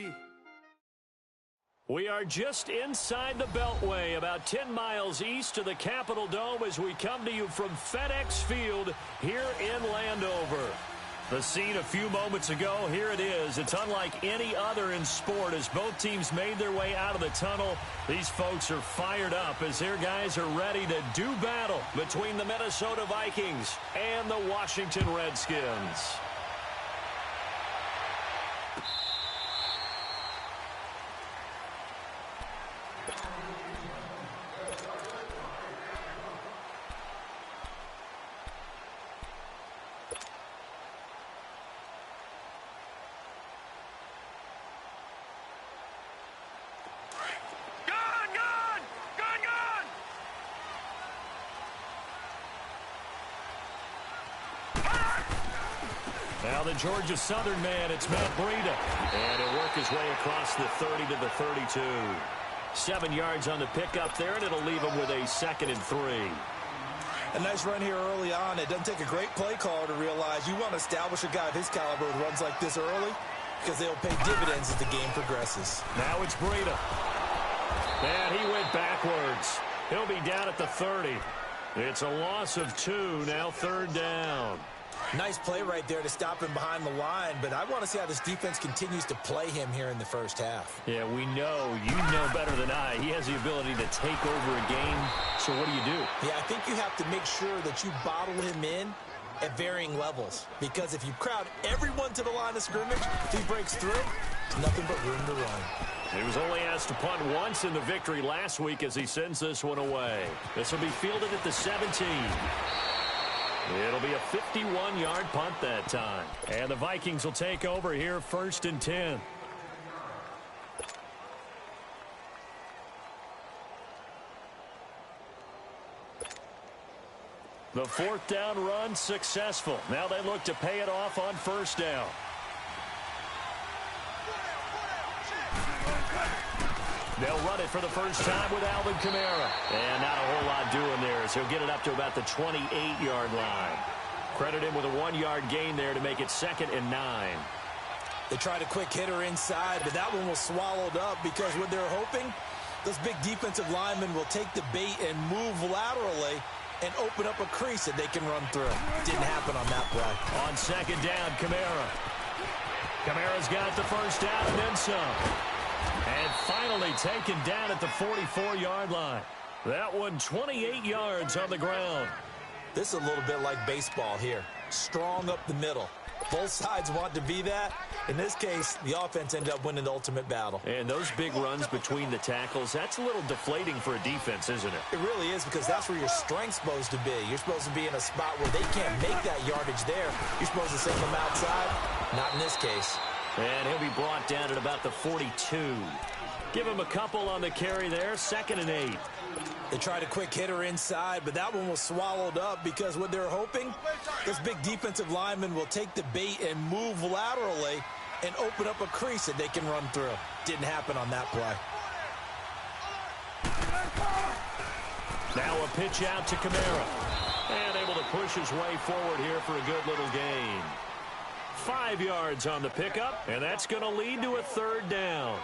baby. We are just inside the Beltway, about 10 miles east of the Capitol Dome as we come to you from FedEx Field here in Landover. The scene a few moments ago, here it is. It's unlike any other in sport as both teams made their way out of the tunnel. These folks are fired up as their guys are ready to do battle between the Minnesota Vikings and the Washington Redskins. Now the Georgia Southern man, it's Matt Breida. And he'll work his way across the 30 to the 32. 7 yards on the pickup there, and it'll leave him with a 2nd and 3. A nice run here early on. It doesn't take a great play caller to realize you want to establish a guy of his caliber with runs like this early because they'll pay dividends as the game progresses. Now it's Breida. And he went backwards. He'll be down at the 30. It's a loss of 2, now 3rd down. Nice play right there to stop him behind the line, but I want to see how this defense continues to play him here in the first half. Yeah, we know. You know better than I. He has the ability to take over a game. So what do you do? Yeah, I think you have to make sure that you bottle him in at varying levels, because if you crowd everyone to the line of scrimmage, if he breaks through, there's nothing but room to run. He was only asked to punt once in the victory last week as he sends this one away. This will be fielded at the 17. It'll be a 51-yard punt that time. And the Vikings will take over here 1st and 10. The 4th down run successful. Now they look to pay it off on 1st down. They'll run it for the first time with Alvin Kamara. And not a whole lot doing there as he'll get it up to about the 28-yard line. Credit him with a 1-yard gain there to make it 2nd and 9. They tried a quick hitter inside, but that one was swallowed up because what they're hoping, those big defensive linemen will take the bait and move laterally and open up a crease that they can run through. Didn't happen on that play. On 2nd down, Kamara. Kamara's got the first down and then some. And finally taken down at the 44-yard line. That one 28 yards on the ground. This is a little bit like baseball here. Strong up the middle. Both sides want to be that. In this case, the offense ended up winning the ultimate battle. And those big runs between the tackles, that's a little deflating for a defense, isn't it? It really is, because that's where your strength's supposed to be. You're supposed to be in a spot where they can't make that yardage there. You're supposed to send them outside. Not in this case. And he'll be brought down at about the 42. Give him a couple on the carry there, 2nd and 8. They tried a quick hitter inside, but that one was swallowed up because what they're hoping, this big defensive lineman will take the bait and move laterally and open up a crease that they can run through. Didn't happen on that play. Now a pitch out to Kamara. And able to push his way forward here for a good little gain. 5 yards on the pickup, and that's going to lead to a 3rd down.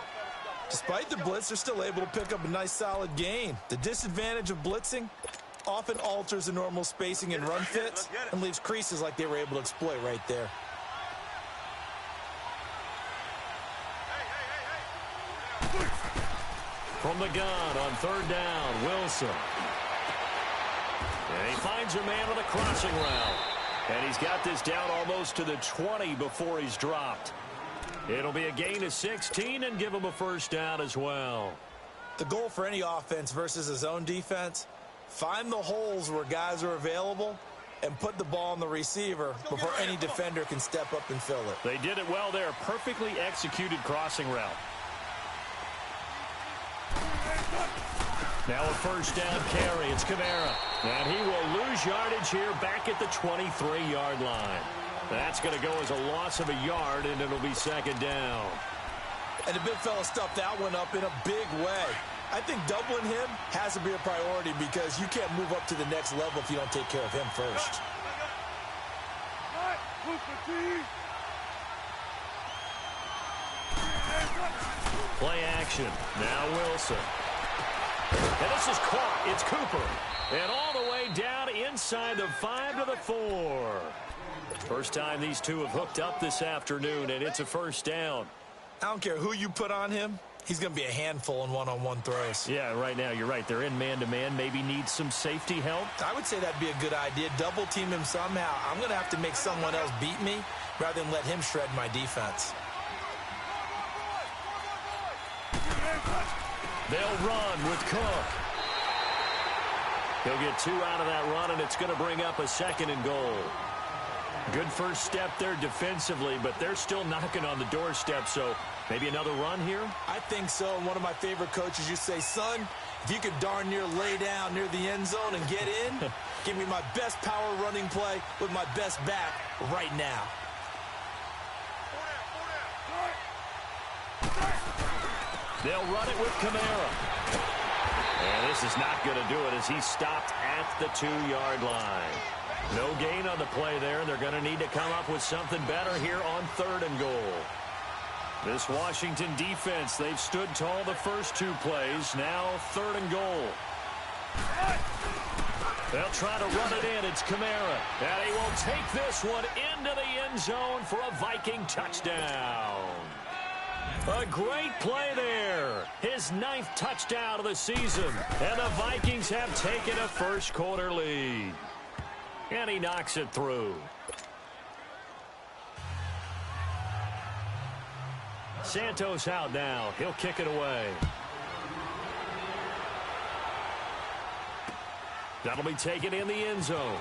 Despite the blitz, they're still able to pick up a nice solid gain. The disadvantage of blitzing often alters the normal spacing and run fits and leaves creases like they were able to exploit right there. From the gun on 3rd down, Wilson. And he finds a man with a crossing route. And he's got this down almost to the 20 before he's dropped. It'll be a gain of 16 and give him a 1st down as well. The goal for any offense versus a zone defense, find the holes where guys are available and put the ball on the receiver before any defender can step up and fill it. They did it well there. Perfectly executed crossing route. Now a 1st down carry. It's Kamara. And he will lose yardage here back at the 23-yard line. That's going to go as a loss of a yard, and it'll be 2nd down. And the big fella stuffed that one up in a big way. I think doubling him has to be a priority because you can't move up to the next level if you don't take care of him first. Play action. Now Wilson. And this is caught. It's Cooper. And all the way down inside the 5 to the 4. First time these two have hooked up this afternoon, and it's a first down. I don't care who you put on him. He's going to be a handful in one-on-one throws. Yeah, right now, you're right. They're in man-to-man. Maybe need some safety help. I would say that'd be a good idea. Double team him somehow. I'm going to have to make someone else beat me rather than let him shred my defense. They'll run with Cook. He'll get 2 out of that run, and it's going to bring up a 2nd and goal. Good first step there defensively, but they're still knocking on the doorstep, so maybe another run here? I think so. And one of my favorite coaches used to say, son, if you could darn near lay down near the end zone and get in, give me my best power running play with my best back right now. They'll run it with Kamara. And this is not going to do it as he stopped at the 2-yard line. No gain on the play there. They're going to need to come up with something better here on 3rd and goal. This Washington defense, they've stood tall the first 2 plays. Now 3rd and goal. They'll try to run it in. It's Kamara. And he will take this one into the end zone for a Viking touchdown. A great play there. His 9th touchdown of the season. And the Vikings have taken a first-quarter lead. And he knocks it through. Santos out now. He'll kick it away. That'll be taken in the end zone.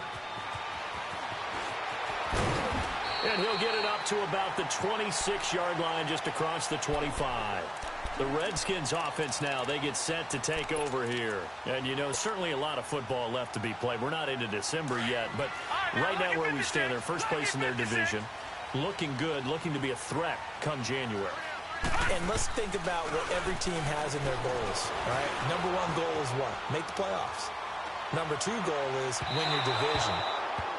And he'll get it up to about the 26-yard line just across the 25. The Redskins offense now, they get set to take over here. And, you know, certainly a lot of football left to be played. We're not into December yet, but right now where we stand, they're first place in their division. Looking good, looking to be a threat come January. And let's think about what every team has in their goals, right? Number 1 goal is what? Make the playoffs. Number 2 goal is win your division.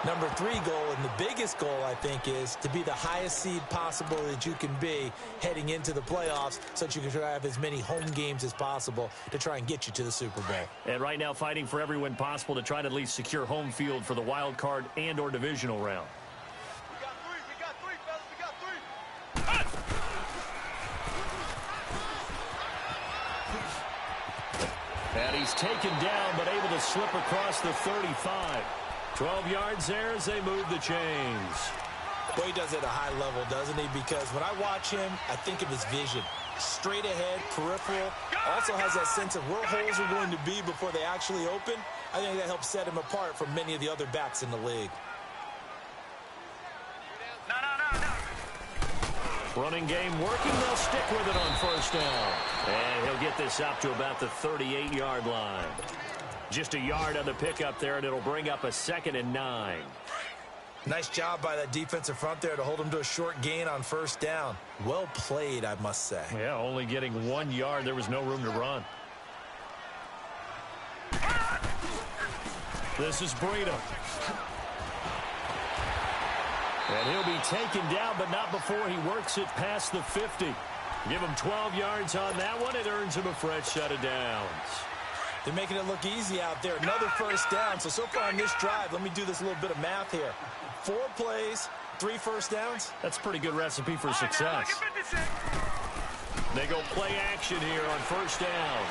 Number 3 goal, and the biggest goal, I think, is to be the highest seed possible that you can be heading into the playoffs so that you can try to have as many home games as possible to try and get you to the Super Bowl. And right now fighting for every win possible to try to at least secure home field for the wild card and or divisional round. We got three, fellas. We got 3. And he's taken down but able to slip across the 35. 12 yards there as they move the chains. Well, he does it at a high level, doesn't he? Because when I watch him, I think of his vision. Straight ahead, peripheral. Also has that sense of where holes are going to be before they actually open. I think that helps set him apart from many of the other backs in the league. Running game working. They'll stick with it on first down. And he'll get this up to about the 38-yard line. Just a yard on the pickup there, and it'll bring up a 2nd and 9. Nice job by that defensive front there to hold him to a short gain on first down. Well played, I must say. Yeah, only getting 1 yard. There was no room to run. This is Breida. And he'll be taken down, but not before he works it past the 50. Give him 12 yards on that one. It earns him a fresh set of downs. They're making it look easy out there. Another first down. So far on this drive, let me do this little bit of math here. 4 plays, 3 first downs. That's a pretty good recipe for success. They go play action here on first down.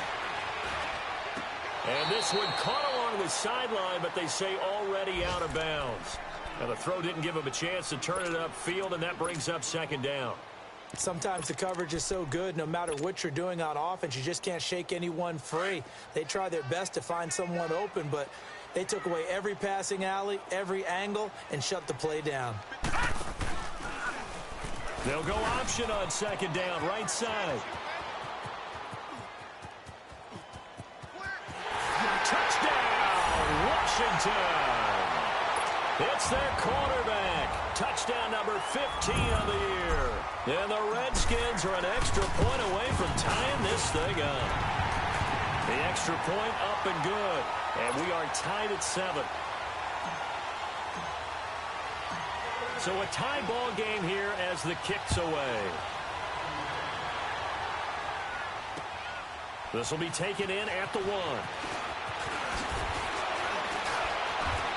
And this one caught along the sideline, but they say already out of bounds. Now the throw didn't give him a chance to turn it upfield, and that brings up 2nd down. Sometimes the coverage is so good, no matter what you're doing on offense, you just can't shake anyone free. They try their best to find someone open, but they took away every passing alley, every angle, and shut the play down. They'll go option on 2nd down, right side. Touchdown, Washington! It's their quarterback. Touchdown number 15 of the year. And the Redskins are an extra point away from tying this thing up. The extra point up and good. And we are tied at 7. So a tie ball game here as the kick's away. This will be taken in at the 1.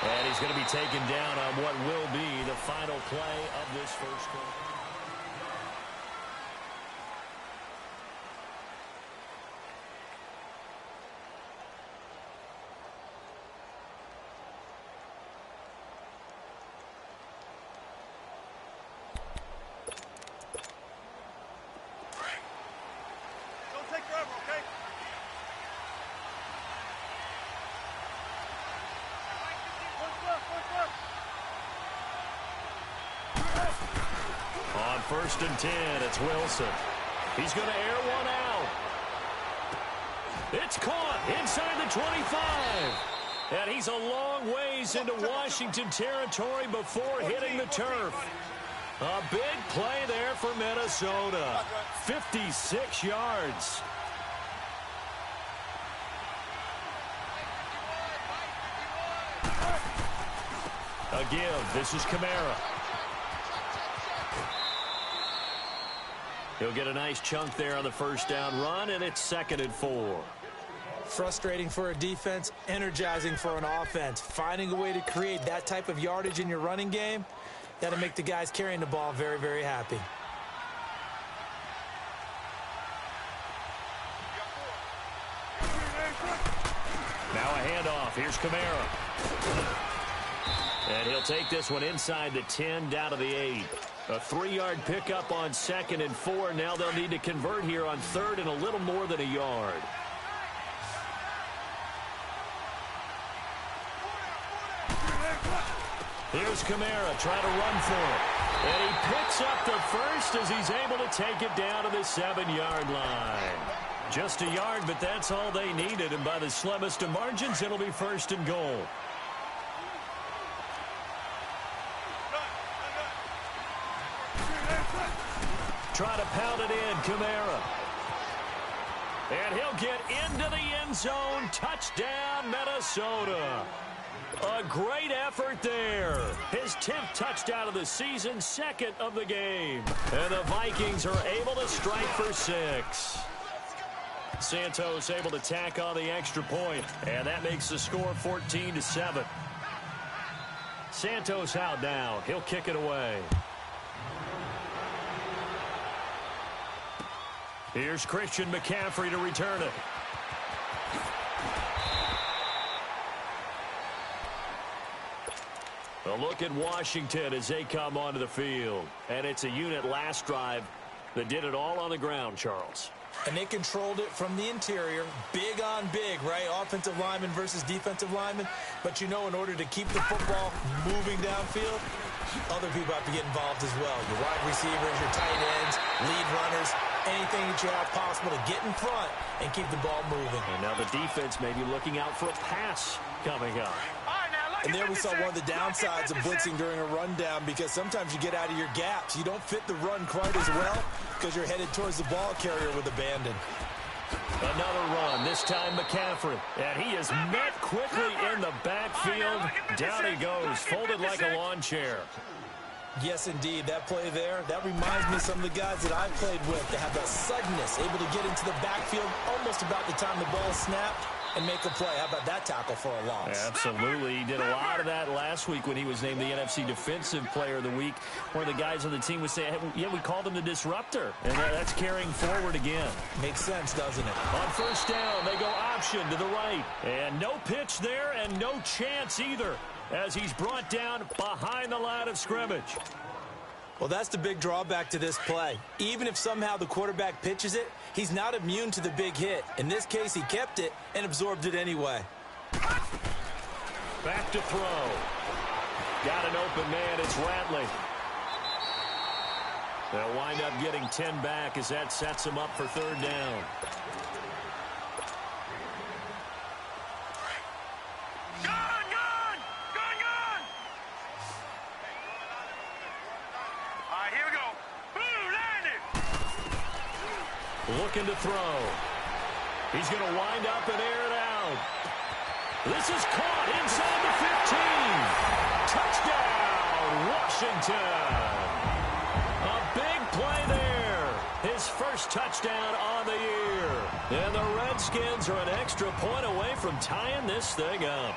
And he's going to be taken down on what will be the final play of this first quarter. On 1st and 10, it's Wilson. He's going to air one out. It's caught inside the 25. And he's a long ways into Washington territory before hitting the turf. A big play there for Minnesota. 56 yards. A give. This is Kamara. He'll get a nice chunk there on the first down run, and it's 2nd and 4. Frustrating for a defense, energizing for an offense. Finding a way to create that type of yardage in your running game, that'll make the guys carrying the ball very, very happy. Now a handoff. Here's Kamara. And he'll take this one inside the 10, down to the 8. A 3-yard pickup on 2nd and 4. Now they'll need to convert here on 3rd and a little more than a yard. Here's Kamara trying to run for it. And he picks up the first as he's able to take it down to the 7-yard line. Just a yard, but that's all they needed. And by the slimmest of margins, it'll be 1st and goal. Try to pound it in, Kamara. And he'll get into the end zone. Touchdown, Minnesota. A great effort there. His 10th touchdown of the season, 2nd of the game. And the Vikings are able to strike for 6. Santos able to tack on the extra point, and that makes the score 14-7. Santos out now. He'll kick it away. Here's Christian McCaffrey to return it. A look at Washington as they come onto the field. And it's a unit last drive that did it all on the ground, Charles. And they controlled it from the interior. Big on big, right? Offensive lineman versus defensive lineman. But you know, in order to keep the football moving downfield, other people have to get involved as well. Your wide receivers, your tight ends, lead runners, anything that you have possible to get in front and keep the ball moving. And now the defense may be looking out for a pass coming up. And there we saw one of the downsides of blitzing during a rundown, because sometimes you get out of your gaps. You don't fit the run quite as well because you're headed towards the ball carrier with abandon. Another run, this time McCaffrey. And he is met quickly in the backfield. Down he goes, folded like a lawn chair. Yes, indeed. That play there, that reminds me of some of the guys that I've played with. They have that suddenness, able to get into the backfield almost about the time the ball snapped and make a play. How about that tackle for a loss? Absolutely. He did a lot of that last week when he was named the NFC Defensive Player of the Week. One of the guys on the team would say, hey, yeah, we called him the disruptor. And that's carrying forward again. Makes sense, doesn't it? On 1st down, they go option to the right. And no pitch there and no chance either, as he's brought down behind the line of scrimmage. Well, that's the big drawback to this play. Even if somehow the quarterback pitches it, he's not immune to the big hit. In this case, he kept it and absorbed it anyway. Back to throw. Got an open man. It's Ratley. They'll wind up getting 10 back as that sets him up for 3rd down. Looking to throw. He's going to wind up and air it out. This is caught inside the 15. Touchdown, Washington. A big play there. His first touchdown on the year. And the Redskins are an extra point away from tying this thing up.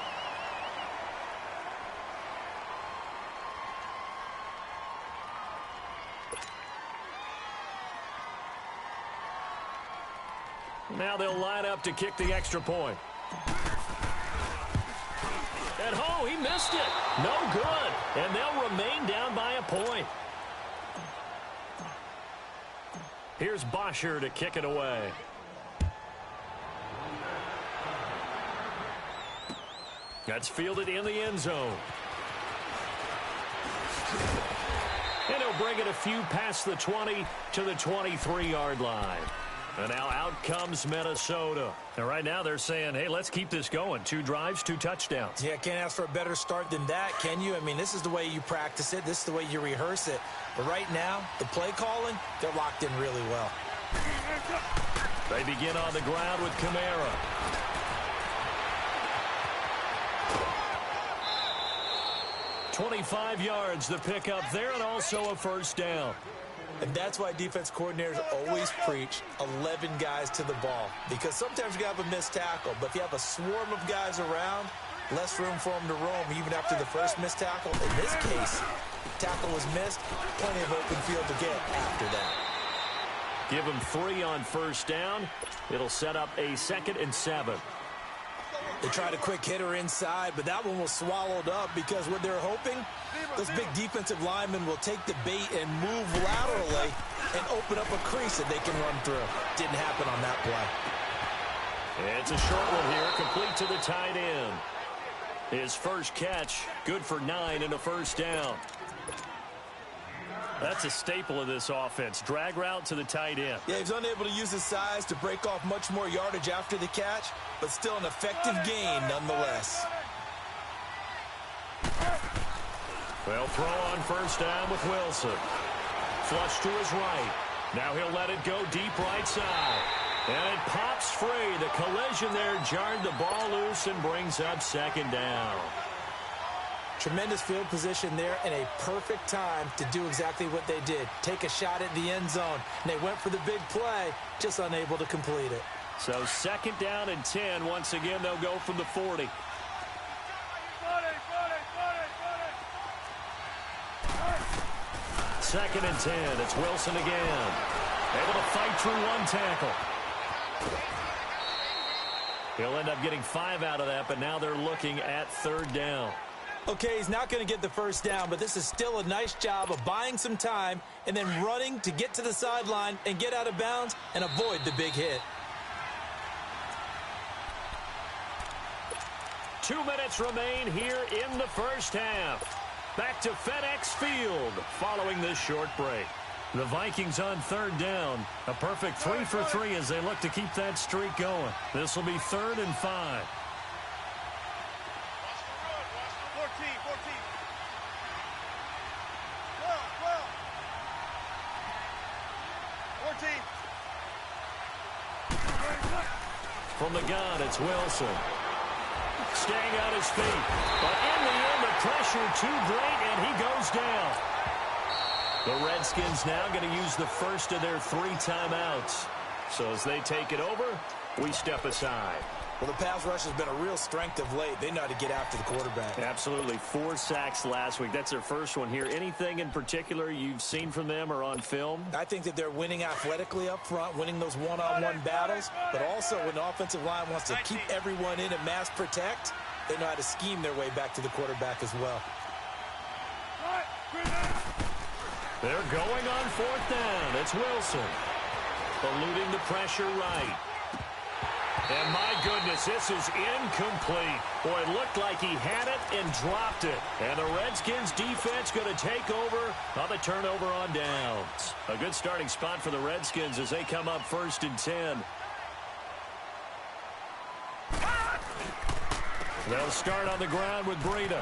Now they'll line up to kick the extra point. And oh, he missed it. No good. And they'll remain down by a point. Here's Bosher to kick it away. That's fielded in the end zone. And he'll bring it a few past the 20 to the 23-yard line. And now out comes Minnesota. And right now they're saying, hey, let's keep this going. 2 drives, 2 touchdowns. Yeah, can't ask for a better start than that, can you? I mean, this is the way you practice it. This is the way you rehearse it. But right now, the play calling, they're locked in really well. They begin on the ground with Kamara. 25 yards to pick up there, and also a first down. And that's why defense coordinators always preach 11 guys to the ball. Because sometimes you have a missed tackle, but if you have a swarm of guys around, less room for them to roam even after the first missed tackle. In this case, tackle was missed, plenty of open field to get after that. Give them 3 on first down. It'll set up a 2nd and 7. They tried a quick hitter inside, but that one was swallowed up because what they're hoping, those big defensive linemen will take the bait and move laterally and open up a crease that they can run through. Didn't happen on that play. It's a short one here, complete to the tight end. His first catch, good for 9 and a first down. That's a staple of this offense. Drag route to the tight end. Yeah, he's unable to use his size to break off much more yardage after the catch, but still an effective gain nonetheless. They'll throw on first down with Wilson. Flush to his right. Now he'll let it go deep right side. And it pops free. The collision there jarred the ball loose and brings up 2nd down. Tremendous field position there and a perfect time to do exactly what they did. Take a shot at the end zone. And they went for the big play, just unable to complete it. So 2nd down and 10. Once again, they'll go from the 40. Second and 10. It's Wilson again. Able to fight through 1 tackle. He'll end up getting 5 out of that, but now they're looking at 3rd down. Okay, he's not going to get the first down, but this is still a nice job of buying some time and then running to get to the sideline and get out of bounds and avoid the big hit. 2 minutes remain here in the first half. Back to FedEx Field following this short break. The Vikings on 3rd down. A perfect 3 for 3 as they look to keep that streak going. This will be 3rd and 5. 14. From the gun, it's Wilson. Staying on his feet. But in the end, the pressure too great, and he goes down. The Redskins now going to use the first of their 3 timeouts. So as they take it over, we step aside. Well, the pass rush has been a real strength of late. They know how to get after the quarterback. Absolutely. 4 sacks last week. That's their first one here. Anything in particular you've seen from them or on film? I think that they're winning athletically up front, winning those one-on-one battles, but also when the offensive line wants to keep everyone in and mass protect, they know how to scheme their way back to the quarterback as well. They're going on 4th down. It's Wilson. Eluding the pressure right. And my goodness, this is incomplete. Boy, it looked like he had it and dropped it. And the Redskins defense going to take over on the turnover on downs. A good starting spot for the Redskins as they come up 1st and 10. They'll start on the ground with Breida.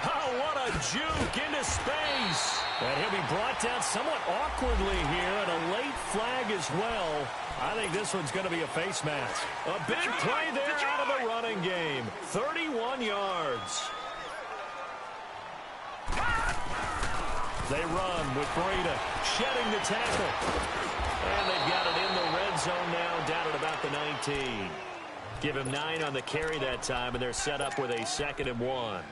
Oh, what a juke into space. And he'll be brought down somewhat awkwardly here, and a late flag as well. I think this one's going to be a face mask. A big play there out of the running game. 31 yards. They run with Breida shedding the tackle. And they've got it in the red 19. Give him 9 on the carry that time, and they're set up with a 2nd and 1.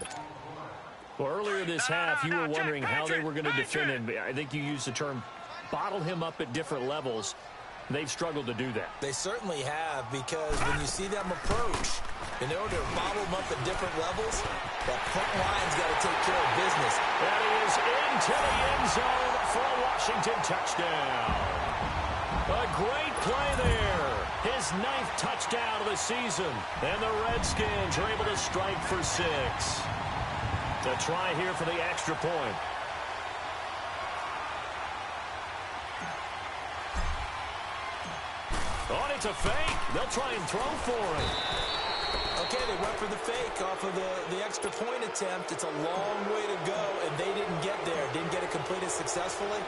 Well, earlier this half, you were wondering how they were going to defend him. I think you used the term bottle him up at different levels. They've struggled to do that. They certainly have, because when you see them approach, in order to bottle them up at different levels, that front line's got to take care of business. And he is into the end zone for a Washington touchdown. A great play there. His 9th touchdown of the season. And the Redskins are able to strike for 6. To try here for the extra point. Oh, it's a fake. They'll try and throw for him. Okay, they went for the fake off of the extra point attempt. It's a long way to go, and they didn't get there. Didn't get it completed successfully.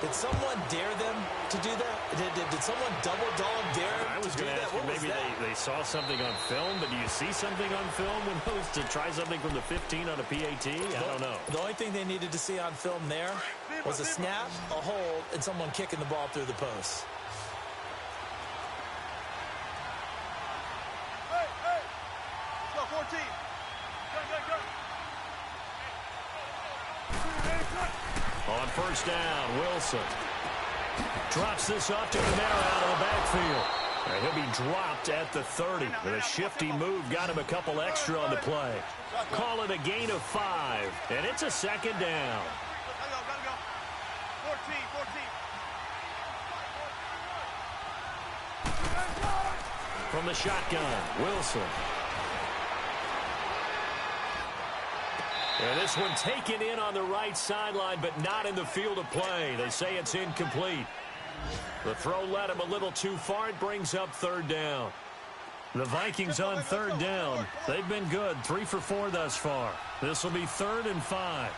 Did someone dare them to do that? Did someone double dog dare I was going to ask you, maybe they saw something on film, but do you see something on film when those to try something from the 15 on a PAT? I don't know. The only thing they needed to see on film there was a snap, a hold, and someone kicking the ball through the post. Hey! Let's go, 14. Go. On first down, Wilson drops this off to Kamara out of the backfield. And he'll be dropped at the 30. With a shifty move, got him a couple extra on the play. Call it a gain of 5, and it's a 2nd down. Gotta go. 14. From the shotgun, Wilson. And this one taken in on the right sideline, but not in the field of play. They say it's incomplete. The throw led him a little too far. It brings up 3rd down. The Vikings on 3rd down. They've been good, 3 for 4 thus far. This will be 3rd and 5.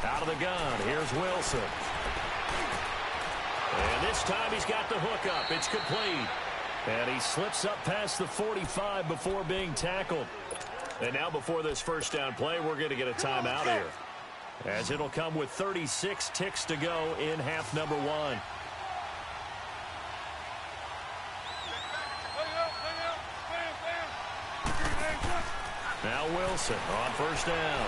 Out of the gun, here's Wilson. And this time he's got the hook up. It's complete. And he slips up past the 45 before being tackled. And now before this first down play, we're going to get a timeout here, as it'll come with 36 ticks to go in half number 1. Now Wilson on first down.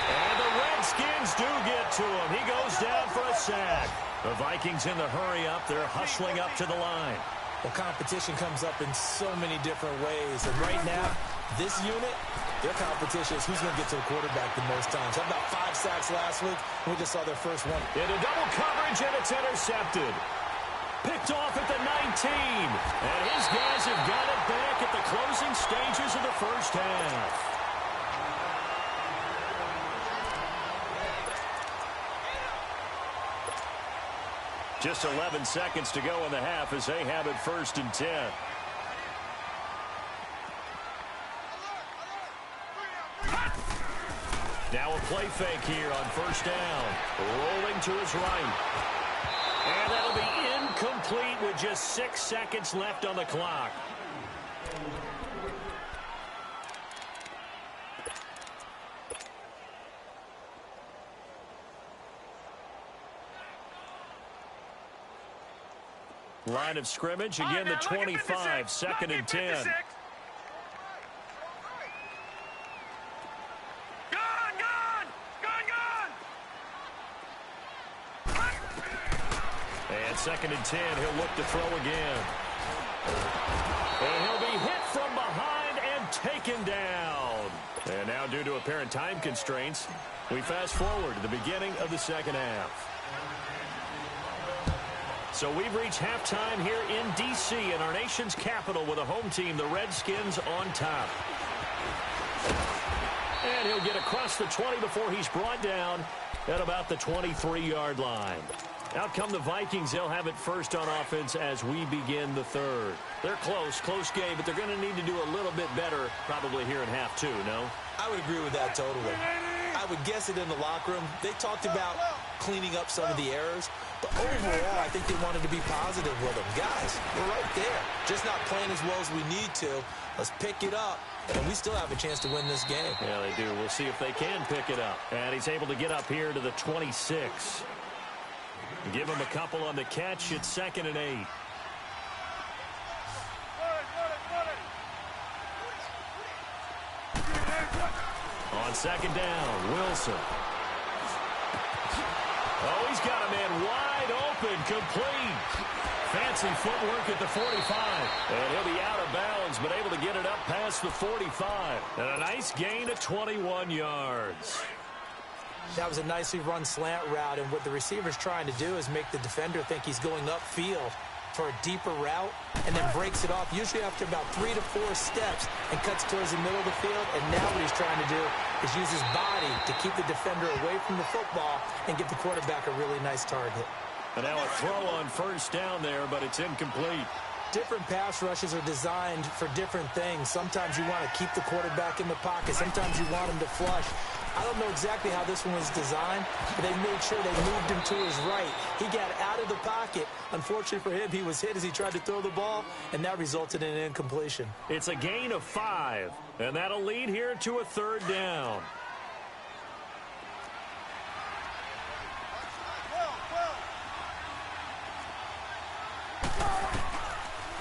And the Redskins do get to him. He goes down for a sack. The Vikings in the hurry up. They're hustling up to the line. Well, competition comes up in so many different ways. And right now, this unit, their competition is who's going to get to the quarterback the most times. How about 5 sacks last week? We just saw their first one. Into double coverage, and it's intercepted. Picked off at the 19. And his guys have got it back at the closing stages of the first half. Just 11 seconds to go in the half as they have it 1st and 10. Now a play fake here on first down. Rolling to his right. And that'll be incomplete with just 6 seconds left on the clock. Line of scrimmage, again the 25, 2nd and 10. And 2nd and 10, he'll look to throw again. And he'll be hit from behind and taken down. And now, due to apparent time constraints, we fast forward to the beginning of the 2nd half. So we've reached halftime here in D.C. in our nation's capital with a home team, the Redskins, on top. And he'll get across the 20 before he's brought down at about the 23-yard line. Out come the Vikings. They'll have it first on offense as we begin the 3rd. They're close game, but they're going to need to do a little bit better probably here in half 2, no? I would agree with that totally. I would guess it in the locker room. They talked about cleaning up some of the errors, but overall, I think they wanted to be positive with them. Guys, we're right there. Just not playing as well as we need to. Let's pick it up, and we still have a chance to win this game. Yeah, they do. We'll see if they can pick it up. And he's able to get up here to the 26. Give him a couple on the catch. It's 2nd and 8. On 2nd down, Wilson. Oh, he's got a man wide open, complete. Fancy footwork at the 45. And he'll be out of bounds, but able to get it up past the 45. And a nice gain of 21 yards. That was a nicely run slant route, and what the receiver's trying to do is make the defender think he's going upfield for a deeper route, and then breaks it off, usually after about 3 to 4 steps, and cuts towards the middle of the field. And now what he's trying to do is use his body to keep the defender away from the football and give the quarterback a really nice target. And now a throw on 1st down there, but it's incomplete. Different pass rushes are designed for different things. Sometimes you want to keep the quarterback in the pocket. Sometimes you want him to flush. I don't know exactly how this one was designed, but they made sure they moved him to his right. He got out of the pocket. Unfortunately for him, he was hit as he tried to throw the ball, and that resulted in an incompletion. It's a gain of 5, and that'll lead here to a 3rd down.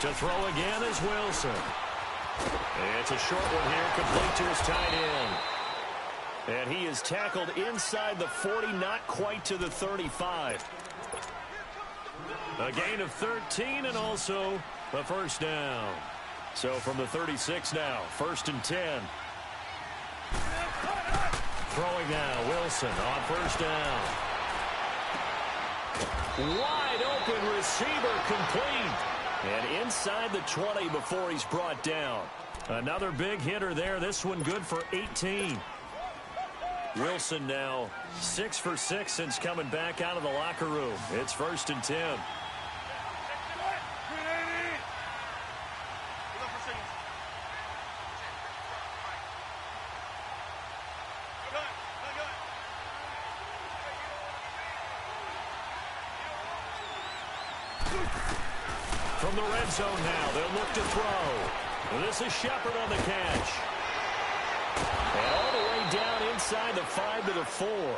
To throw again is Wilson. It's a short one here, complete to his tight end. And he is tackled inside the 40, not quite to the 35. A gain of 13 and also a 1st down. So from the 36 now, 1st and 10. Throwing now, Wilson on 1st down. Wide open receiver, complete. And inside the 20 before he's brought down. Another big hitter there. This one good for 18. Wilson now 6 for 6 since coming back out of the locker room. It's 1st and 10. From the red zone now, they'll look to throw. This is Shepard on the catch. And all the way down inside the 5 to the 4.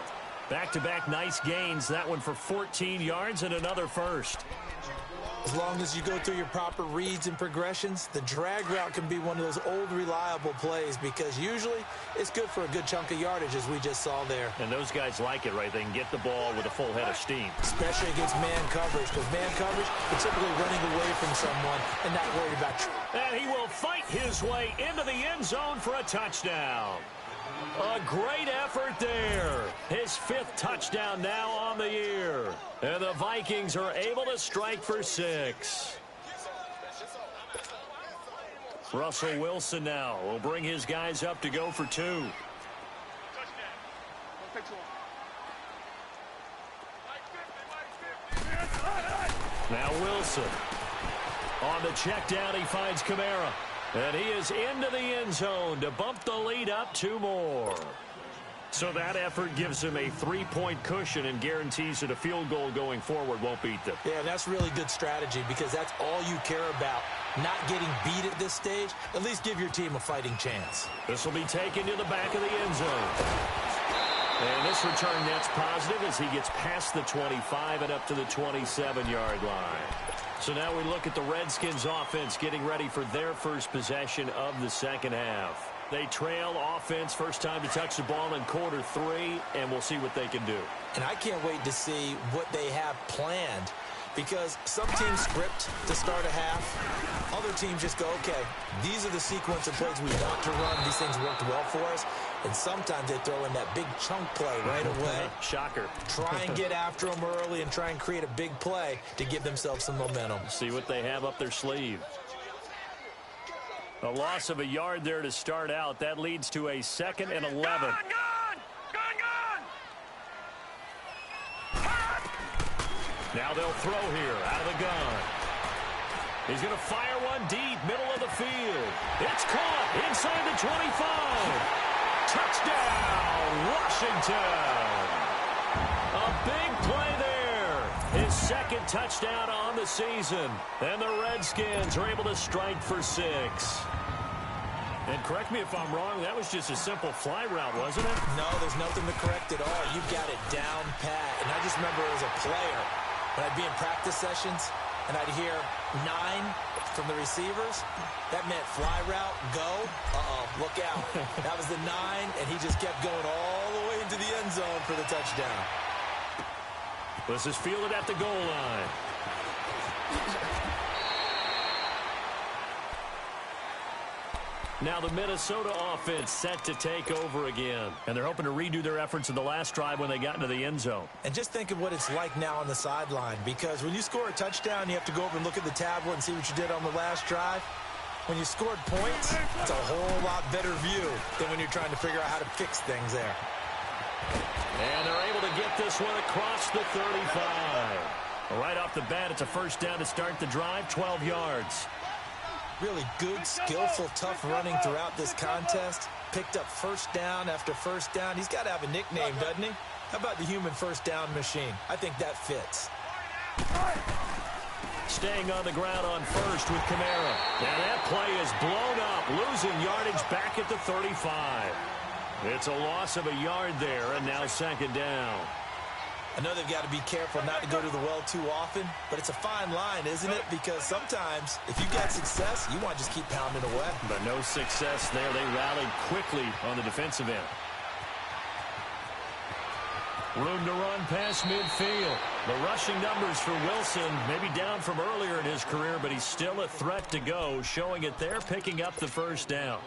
Back-to-back nice gains. That one for 14 yards and another 1st. As long as you go through your proper reads and progressions, the drag route can be one of those old reliable plays because usually it's good for a good chunk of yardage, as we just saw there. And those guys like it, right? They can get the ball with a full head of steam. Especially against man coverage, because man coverage, you're typically running away from someone and not worried about you. And he will fight his way into the end zone for a touchdown. A great effort there. His 5th touchdown now on the year. And the Vikings are able to strike for 6. Russell Wilson now will bring his guys up to go for 2. Now Wilson. On the check down, he finds Kamara. And he is into the end zone to bump the lead up 2 more. So that effort gives him a 3-point cushion and guarantees that a field goal going forward won't beat them. Yeah, that's really good strategy because that's all you care about. Not getting beat at this stage. At least give your team a fighting chance. This will be taken to the back of the end zone. And this return net's positive as he gets past the 25 and up to the 27-yard line. So now we look at the Redskins offense getting ready for their first possession of the 2nd half. They trail offense, first time to touch the ball in quarter 3, and we'll see what they can do. And I can't wait to see what they have planned because some teams script to start a half. Other teams just go, okay, these are the sequence of plays we want to run. These things worked well for us. And sometimes they throw in that big chunk play right away. Shocker. Try and get after them early and try and create a big play to give themselves some momentum. See what they have up their sleeve. A loss of a yard there to start out. That leads to a 2nd and 11. Gun! Now they'll throw here out of the gun. He's going to fire one deep, middle of the field. It's caught inside the 25. Touchdown, Washington. A big play there. His 2nd touchdown on the season. And the Redskins are able to strike for 6. And correct me if I'm wrong, that was just a simple fly route, wasn't it? No, there's nothing to correct at all. You got it down pat. And I just remember as a player, When I'd be in practice sessions and I'd hear 9 from the receivers, that meant fly route, go, look out. That was the 9, and he just kept going all the way into the end zone for the touchdown. This is fielded at the goal line. Now the Minnesota offense set to take over again. And they're hoping to redo their efforts in the last drive when they got into the end zone. And just think of what it's like now on the sideline, because when you score a touchdown, you have to go over and look at the tablet and see what you did on the last drive. When you scored points, it's a whole lot better view than when you're trying to figure out how to fix things there. And they're able to get this one across the 35. Right off the bat, it's a first down to start the drive, 12 yards. Really good, skillful, tough running throughout this contest. Picked up first down after first down. He's got to have a nickname, doesn't he? How about the human first down machine? I think that fits. Staying on the ground on first with Kamara. Now that play is blown up, losing yardage back at the 35. It's a loss of a yard there, and now second down. I know they've got to be careful not to go to the well too often, but it's a fine line, isn't it? Because sometimes, if you got success, you want to just keep pounding away. But no success there. They rallied quickly on the defensive end. Room to run past midfield. The rushing numbers for Wilson, maybe down from earlier in his career, but he's still a threat to go, showing it there, picking up the first down.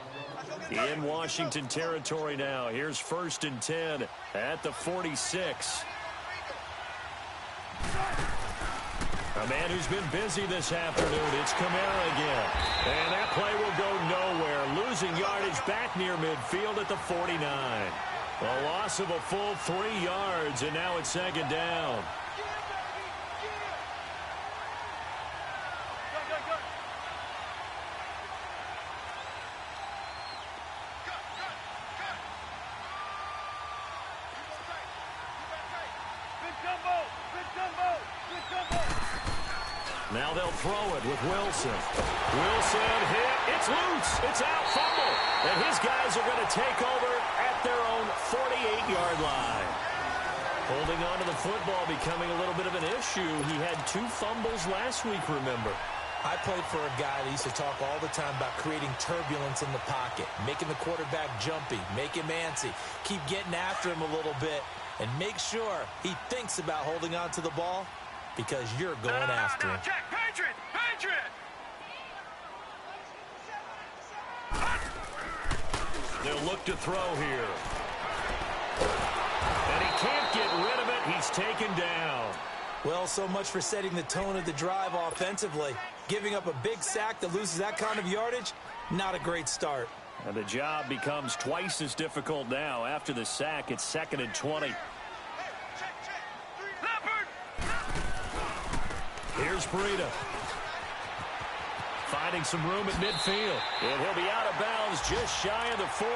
In Washington territory now. Here's 1st and 10 at the 46. A man who's been busy this afternoon. It's Kamara again. And that play will go nowhere. Losing yardage back near midfield at the 49. A loss of a full 3 yards, and now it's second down. Now they'll throw it with Wilson. Wilson hit. It's loose. It's out. Fumble. And his guys are going to take over at their own 48-yard line. Holding on to the football becoming a little bit of an issue. He had 2 fumbles last week, remember. I played for a guy that used to talk all the time about creating turbulence in the pocket, making the quarterback jumpy, make him antsy, keep getting after him a little bit, and make sure he thinks about holding on to the ball, because you're going after him. Jack, Patriot! Patriot! They'll look to throw here. And he can't get rid of it. He's taken down. Well, so much for setting the tone of the drive offensively. Giving up a big sack that loses that kind of yardage, not a great start. And the job becomes twice as difficult now. After the sack, it's 2nd and 20. Here's Breida. Finding some room at midfield. And he'll be out of bounds just shy of the 40.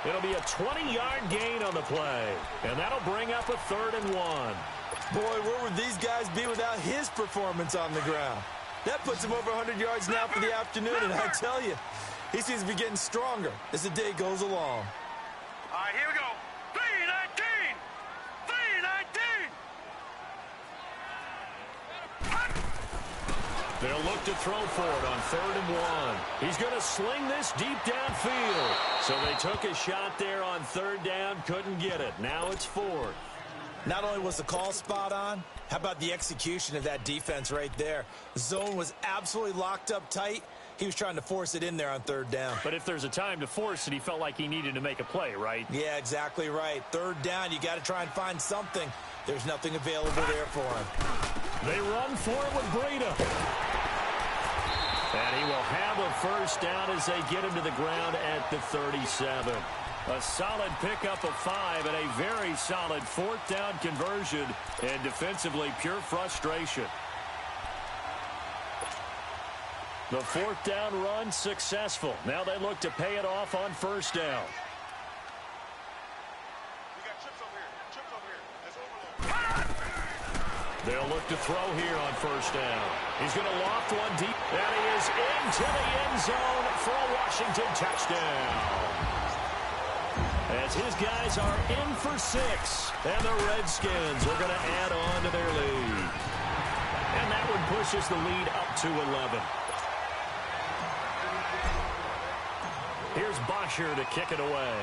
It'll be a 20-yard gain on the play. And that'll bring up a 3rd and 1. Boy, where would these guys be without his performance on the ground? That puts him over 100 yards now for the afternoon, and I tell you, he seems to be getting stronger as the day goes along. All right, here we go. 319! 319! They'll look to throw for it on 3rd and 1. He's going to sling this deep downfield. So they took a shot there on 3rd down, couldn't get it. Now it's 4th. Not only was the call spot on, how about the execution of that defense right there? The zone was absolutely locked up tight. He was trying to force it in there on 3rd down. But if there's a time to force it, he felt like he needed to make a play, right? Yeah, exactly right. 3rd down, you got to try and find something. There's nothing available there for him. They run for it with Breida. And he will have a first down as they get him to the ground at the 37. A solid pickup of 5 and a very solid 4th down conversion. And defensively, pure frustration. The 4th down run successful. Now they look to pay it off on 1st down. We got chips over here. Chips over here. That's overload. They'll look to throw here on 1st down. He's going to loft one deep. And he is into the end zone for a Washington touchdown. As his guys are in for 6. And the Redskins are going to add on to their lead. pushes the lead up to 11. Here's Bosher to kick it away.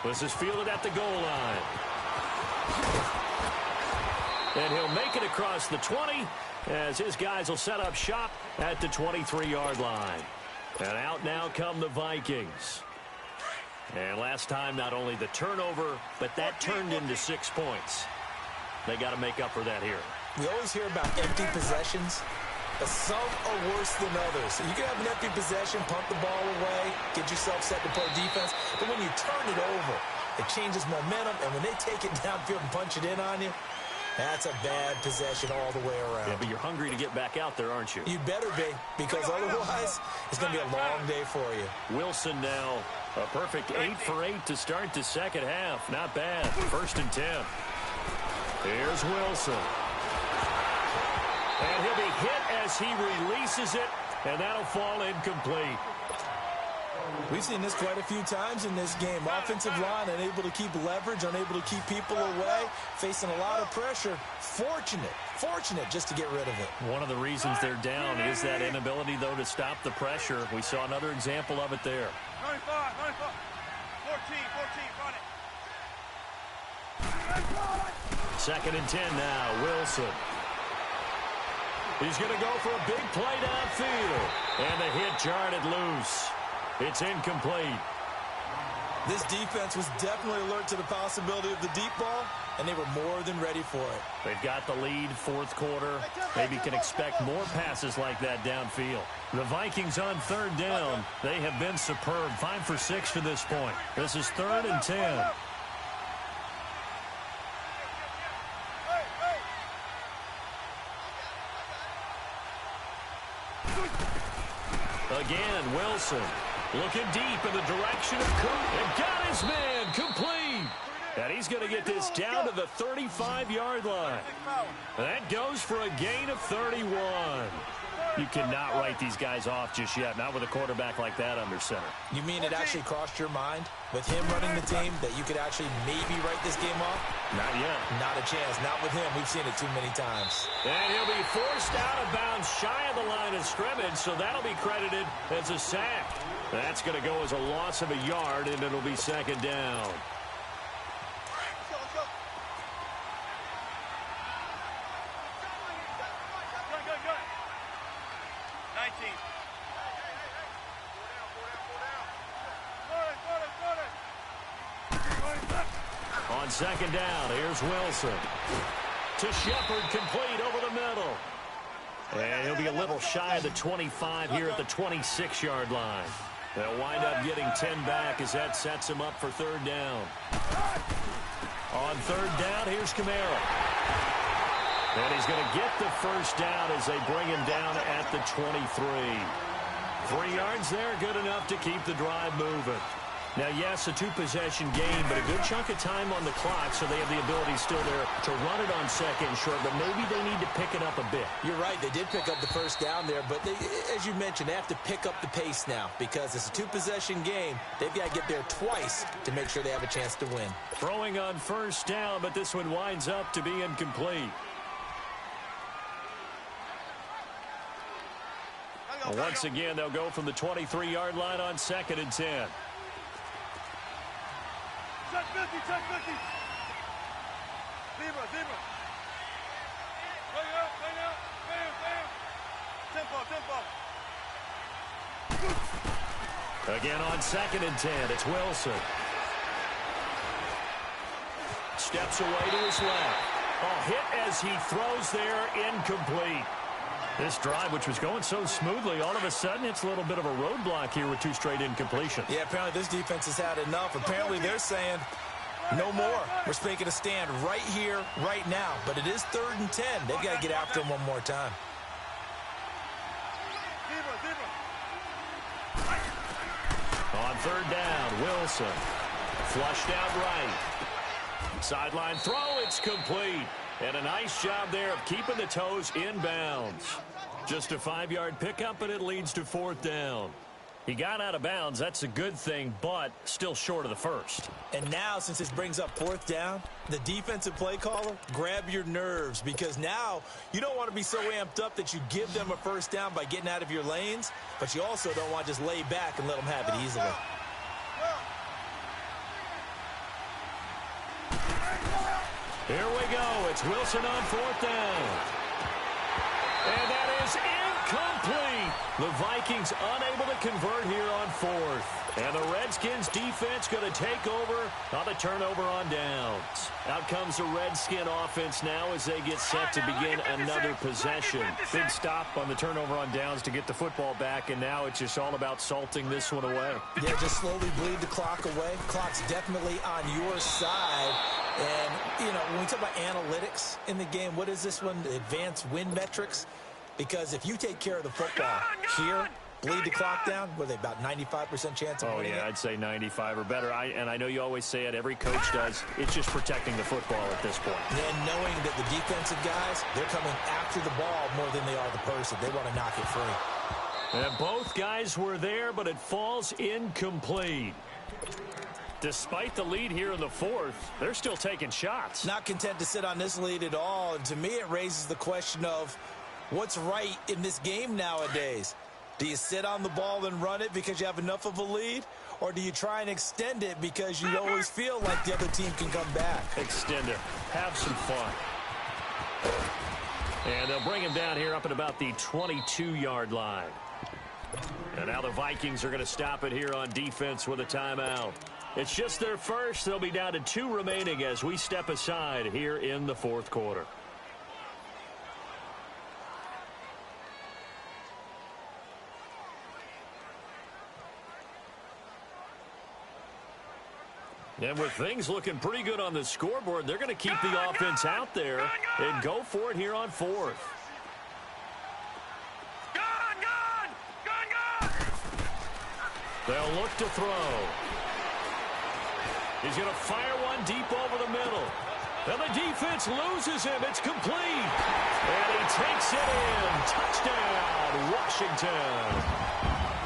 This is fielded at the goal line. And he'll make it across the 20 as his guys will set up shop at the 23-yard line. And out now come the Vikings. And last time, not only the turnover, but that turned into 6 points. They got to make up for that here. We always hear about empty possessions, but some are worse than others. You can have an empty possession, pump the ball away, get yourself set to play defense, but when you turn it over, it changes momentum, and when they take it downfield and punch it in on you, that's a bad possession all the way around. Yeah, but you're hungry to get back out there, aren't you? You better be, because otherwise it's going to be a long day for you. Wilson now, a perfect 8 for 8 to start the second half. Not bad. 1st and 10. Here's Wilson. And he'll be hit as he releases it, and that'll fall incomplete. We've seen this quite a few times in this game. Offensive line unable to keep leverage, unable to keep people away, facing a lot of pressure. Fortunate just to get rid of it. One of the reasons they're down is that inability, though, to stop the pressure. We saw another example of it there. 95, 14, run it. 2nd and 10 now, Wilson. He's going to go for a big play downfield. And the hit jarred it loose. It's incomplete. This defense was definitely alert to the possibility of the deep ball, and they were more than ready for it. They've got the lead, 4th quarter. Maybe can expect more passes like that downfield. The Vikings on 3rd down. They have been superb. 5 for 6 to this point. This is 3rd and 10. Again, Wilson looking deep in the direction of Cook. And got his man complete. And he's going to get this down to the 35-yard line. And that goes for a gain of 31. You cannot write these guys off just yet, not with a quarterback like that under center. You mean it actually crossed your mind with him running the team that you could actually maybe write this game off? Not yet. Not a chance. Not with him. We've seen it too many times. And he'll be forced out of bounds shy of the line of scrimmage, so that'll be credited as a sack. That's going to go as a loss of a yard, and it'll be 2nd down. On 2nd down, here's Wilson. To Shepard, complete over the middle. And he'll be a little shy of the 25 here at the 26-yard line. They'll wind up getting 10 back as that sets him up for 3rd down. On 3rd down, here's Kamara. And he's going to get the 1st down as they bring him down at the 23. 3 yards there, good enough to keep the drive moving. Now, yes, a 2-possession game, but a good chunk of time on the clock, so they have the ability still there to run it on 2nd and short, but maybe they need to pick it up a bit. You're right. They did pick up the 1st down there, but they, as you mentioned, they have to pick up the pace now because it's a 2-possession game. They've got to get there twice to make sure they have a chance to win. Throwing on 1st down, but this one winds up to be incomplete. Once again, they'll go from the 23-yard line on 2nd and 10. Check 50. Zebra. Bring out. Tempo. Again on 2nd and 10, it's Wilson. Steps away to his left. A hit as he throws there, incomplete. This drive, which was going so smoothly, all of a sudden it's a little bit of a roadblock here with 2 straight incompletions. Yeah, apparently this defense has had enough. Apparently they're saying, no more. We're making a stand right here, right now. But it is 3rd and 10. They've got to get after him one more time. On 3rd down, Wilson. Flushed out right. Sideline throw, it's complete. And a nice job there of keeping the toes inbounds. Just a 5-yard pickup, and it leads to 4th down. He got out of bounds. That's a good thing, but still short of the first. And now, since this brings up fourth down, the defensive play caller, grab your nerves, because now you don't want to be so amped up that you give them a first down by getting out of your lanes, but you also don't want to just lay back and let them have it easily. Here we go. It's Wilson on fourth down. And that is incomplete. The Vikings unable to convert here on fourth. And the Redskins defense going to take over on the turnover on downs. Out comes the Redskin offense now as they get set to begin another possession. Big stop on the turnover on downs to get the football back, and now it's just all about salting this one away. Yeah, just slowly bleed the clock away. Clock's definitely on your side. And, you know, when we talk about analytics in the game, what is this one? The advanced win metrics? Because if you take care of the football here, bleed the clock down, were they about 95% chance of winning it? I'd say 95 or better. And I know you always say it, every coach does. It's just protecting the football at this point. And knowing that the defensive guys, they're coming after the ball more than they are the person. They want to knock it free. And both guys were there, but it falls incomplete. Despite the lead here in the fourth, they're still taking shots. Not content to sit on this lead at all. And to me, it raises the question of what's right in this game nowadays. Do you sit on the ball and run it because you have enough of a lead? Or do you try and extend it because you always feel like the other team can come back? Extend it. Have some fun. And they'll bring him down here up at about the 22-yard line. And now the Vikings are going to stop it here on defense with a timeout. It's just their first. They'll be down to 2 remaining as we step aside here in the fourth quarter. And with things looking pretty good on the scoreboard, they're going to keep the offense out there and go for it here on fourth. They'll look to throw. He's going to fire one deep over the middle. And the defense loses him. It's complete. And he takes it in. Touchdown, Washington.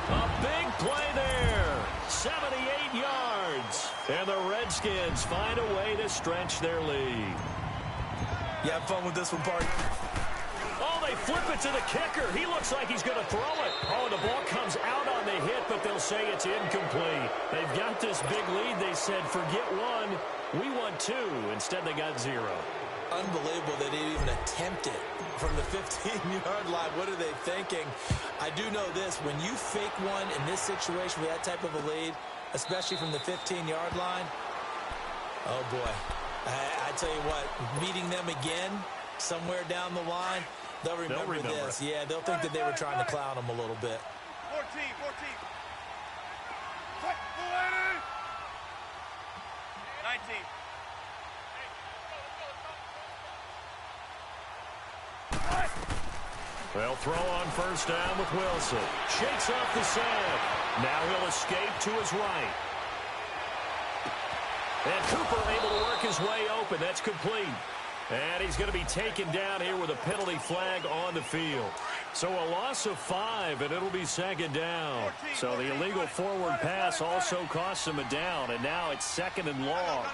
A big play there. 78 yards. And the Redskins find a way to stretch their lead. You have fun with this one, Party? Oh, they flip it to the kicker. He looks like he's going to throw it. Oh, the ball comes out on the hit, but they'll say it's incomplete. They've got this big lead. They said, forget one. We want 2. Instead, they got 0. Unbelievable that they even attempt it from the 15-yard line. What are they thinking? I do know this. When you fake one in this situation with that type of a lead, especially from the 15-yard line, oh, boy. I tell you what, meeting them again somewhere down the line, they'll remember this. Yeah, they'll think that they were trying to clown them a little bit. 14. 19. They'll throw on first down with Wilson. Shakes off the sand. Now he'll escape to his right. And Cooper able to work his way open. That's complete. And he's going to be taken down here with a penalty flag on the field. So a loss of 5, and it'll be second down. So the illegal forward pass also costs him a down, and now it's second and long.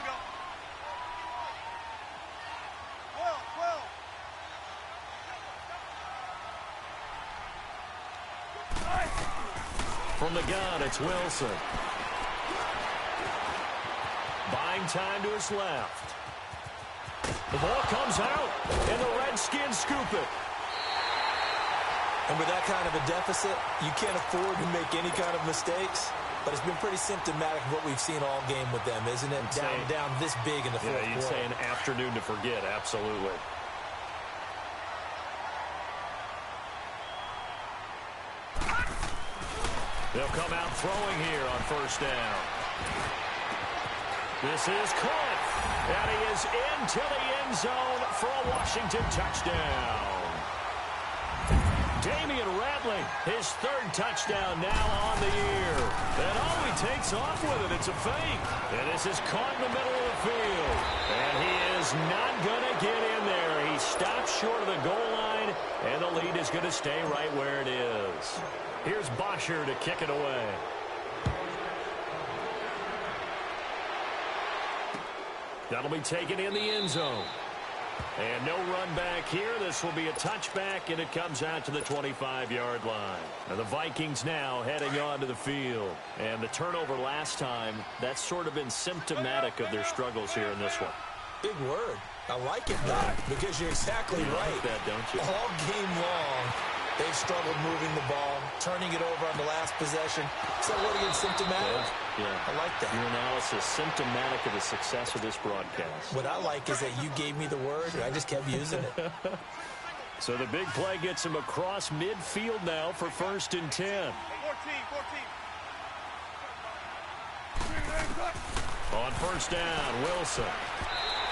From the gun, it's Wilson. Buying time to his left. The ball comes out, and the Redskins scoop it. And with that kind of a deficit, you can't afford to make any kind of mistakes. But it's been pretty symptomatic of what we've seen all game with them, isn't it? Down this big in the fourth quarter. Yeah, you'd say an afternoon to forget, absolutely. They'll come out throwing here on first down. This is Cliff, and he is into the end zone for a Washington touchdown. Damian Rattling, his 3rd touchdown now on the year. And he takes off with it. It's a fake. And this is caught in the middle of the field. And he is not going to get in there. He stops short of the goal line, and the lead is going to stay right where it is. Here's Bosher to kick it away. That'll be taken in the end zone. And no run back here. This will be a touchback, and it comes out to the 25-yard line. And the Vikings now heading onto the field. And the turnover last time, that's sort of been symptomatic of their struggles here in this one. Big word. I like it, though, because you're exactly right. Like that, don't you? All game long, they've struggled moving the ball, turning it over on the last possession. So what again, symptomatic? Yeah. I like that. Your analysis, symptomatic of the success of this broadcast. What I like is that you gave me the word, and I just kept using it. So the big play gets him across midfield now for 1st and 10. 14. On 1st down, Wilson.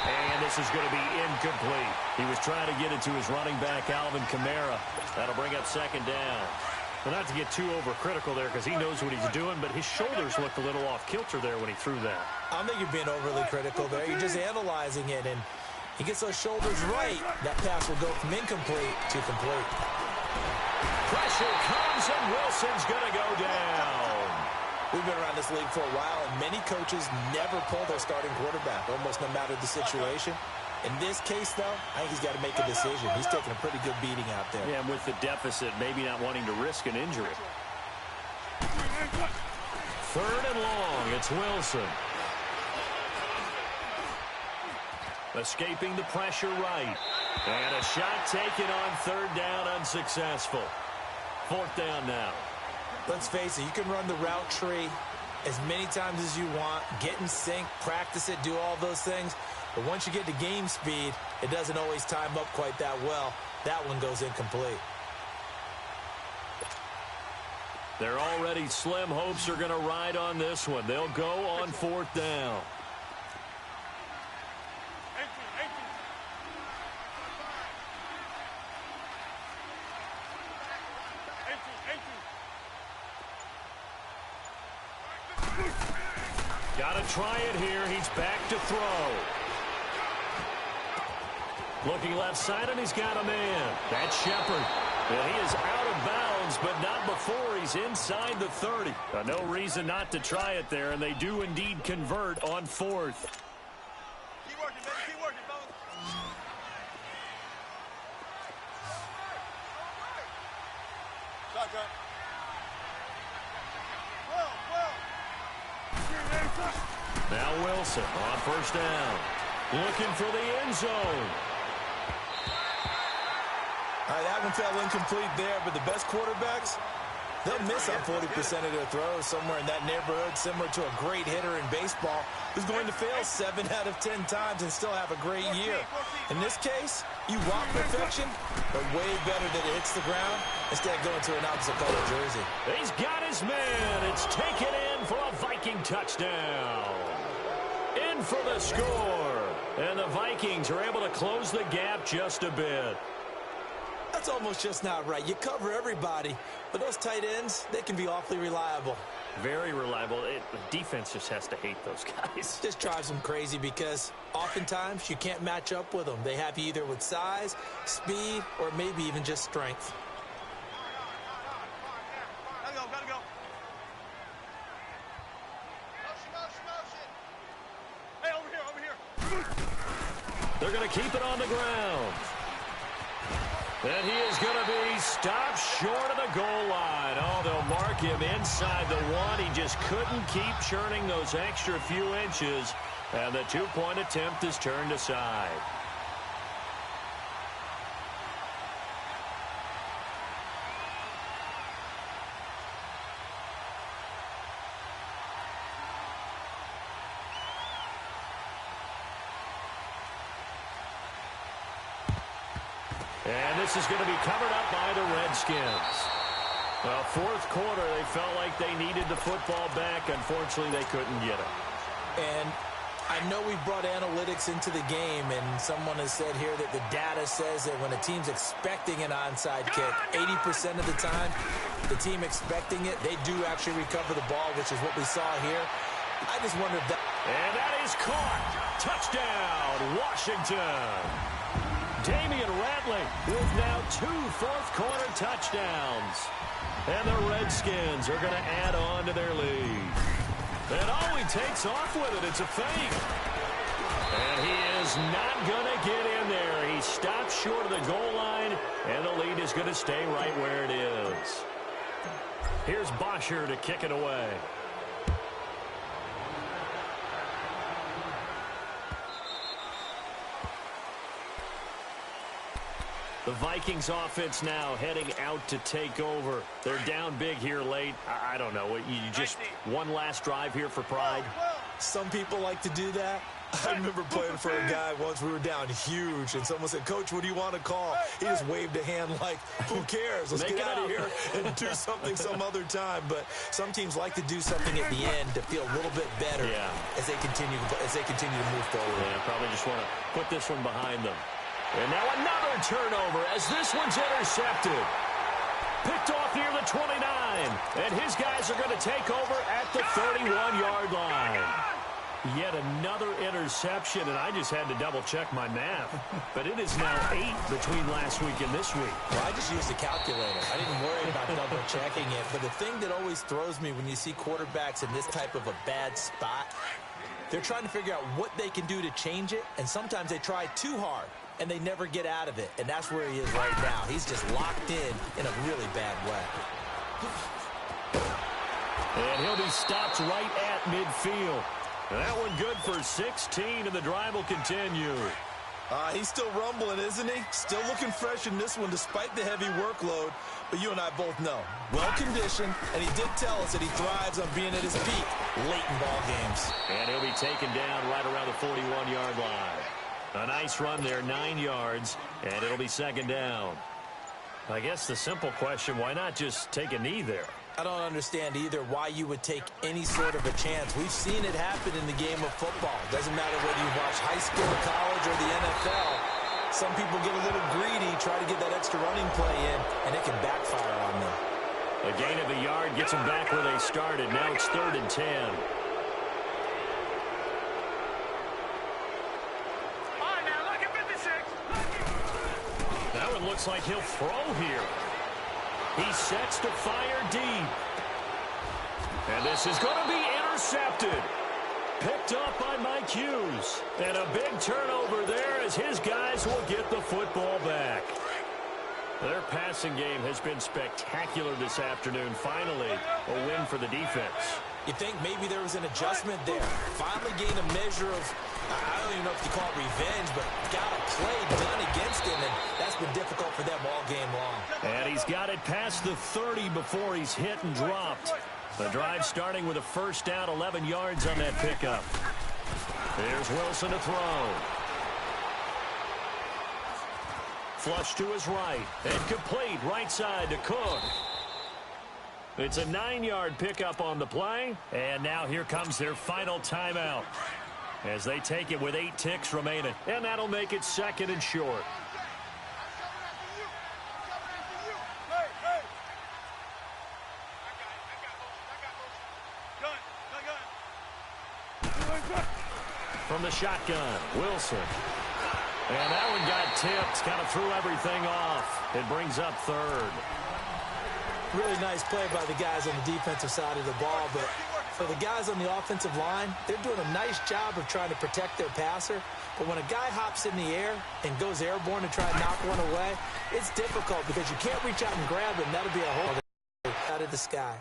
And this is going to be incomplete. He was trying to get it to his running back, Alvin Kamara. That'll bring up 2nd down. Well, not to get too overcritical there because he knows what he's doing, but his shoulders looked a little off kilter there when he threw that. I don't think you're being overly critical there. You're just analyzing it, and he gets those shoulders right. That pass will go from incomplete to complete. Pressure comes, and Wilson's going to go down. We've been around this league for a while, and many coaches never pull their starting quarterback, almost no matter the situation. In this case, though, I think he's got to make a decision. He's taking a pretty good beating out there. Yeah, and with the deficit, maybe not wanting to risk an injury. 3rd and long, it's Wilson. Escaping the pressure right. And a shot taken on 3rd down, unsuccessful. 4th down now. Let's face it, you can run the route tree as many times as you want, get in sync, practice it, do all those things. But once you get to game speed, it doesn't always time up quite that well. That one goes incomplete. Their already slim hopes are going to ride on this one. They'll go on 4th down. Got to try it here. He's back to throw. Looking left side, and he's got a man. That's Shepard. Well, he is out of bounds, but not before he's inside the 30. No reason not to try it there, and they do indeed convert on 4th. Keep working, baby. Keep working, fellas. Shotgun. Now Wilson on 1st down. Looking for the end zone. All right, that one fell incomplete there, but the best quarterbacks, they'll miss on 40% of their throws, somewhere in that neighborhood, similar to a great hitter in baseball who's going to fail 7 out of 10 times and still have a great year. In this case, you want perfection, but way better that it hits the ground instead of going to an opposite color jersey. He's got his man. It's taken in for a Viking touchdown. In for the score. And the Vikings are able to close the gap just a bit. That's almost just not right. You cover everybody, but those tight ends, they can be awfully reliable. Very reliable. The defense just has to hate those guys. This drives them crazy because oftentimes you can't match up with them. They have you either with size, speed, or maybe even just strength. Gotta go. Motion. Hey, over here. They're going to keep it on the ground. And he is going to be stopped short of the goal line. Oh, they'll mark him inside the 1. He just couldn't keep churning those extra few inches. And the 2-point attempt is turned aside. And this is going to be covered up by the Redskins. Well, 4th quarter, they felt like they needed the football back. Unfortunately, they couldn't get it. And I know we brought analytics into the game, and someone has said here that the data says that when a team's expecting an onside kick, 80% of the time, the team expecting it, they do actually recover the ball, which is what we saw here. I just wonder if that... And that is caught. Touchdown, Washington. Damian Ratley with now 2 fourth-quarter touchdowns. And the Redskins are going to add on to their lead. And oh, he takes off with it. It's a fake. And he is not going to get in there. He stops short of the goal line, and the lead is going to stay right where it is. Here's Bosher to kick it away. The Vikings offense now heading out to take over. They're down big here late. I don't know. You just one last drive here for pride? Some people like to do that. I remember playing for a guy once. We were down huge, and someone said, "Coach, what do you want to call?" He just waved a hand like, "Who cares? Let's get out of here and do something some other time." But some teams like to do something at the end to feel a little bit better as they continue to move forward. Yeah, probably just want to put this one behind them. And now another turnover as this one's intercepted. Picked off near the 29. And his guys are going to take over at the 31-yard line. Yet another interception, and I just had to double-check my math. But it is now 8 between last week and this week. Well, I just used a calculator. I didn't worry about double-checking it. But the thing that always throws me when you see quarterbacks in this type of a bad spot, they're trying to figure out what they can do to change it, and sometimes they try too hard, and they never get out of it. And that's where he is right now. He's just locked in a really bad way. And he'll be stopped right at midfield. That one good for 16, and the drive will continue. He's still rumbling, isn't he? Still looking fresh in this one despite the heavy workload. But you and I both know, well-conditioned, and he did tell us that he thrives on being at his peak late in ball games. And he'll be taken down right around the 41-yard line. A nice run there, 9 yards, and it'll be second down. I guess the simple question, why not just take a knee there? I don't understand either why you would take any sort of a chance. We've seen it happen in the game of football. Doesn't matter whether you watch high school, college, or the NFL. Some people get a little greedy, try to get that extra running play in, and it can backfire on them. A gain of a yard gets them back where they started. Now it's 3rd and 10. That one looks like he'll throw here. He sets to fire deep. And this is going to be intercepted. Picked up by Mike Hughes. And a big turnover there as his guys will get the football back. Their passing game has been spectacular this afternoon. Finally, a win for the defense. You think maybe there was an adjustment there. Finally gained a measure of, I don't even know if you call it revenge, but got a play done against him, and that's been difficult for them all game long. And he's got it past the 30 before he's hit and dropped. The drive starting with a first down, 11 yards on that pickup. There's Wilson to throw. Flush to his right, and complete right side to Cook. It's a 9-yard pickup on the play, and now here comes their final timeout as they take it with 8 ticks remaining, and that'll make it 2nd and short. From the shotgun, Wilson. And that one got tipped, kind of threw everything off. It brings up 3rd. Really nice play by the guys on the defensive side of the ball, but for the guys on the offensive line, they're doing a nice job of trying to protect their passer. But when a guy hops in the air and goes airborne to try and knock one away, it's difficult because you can't reach out and grab him. That'll be a hole out of the sky.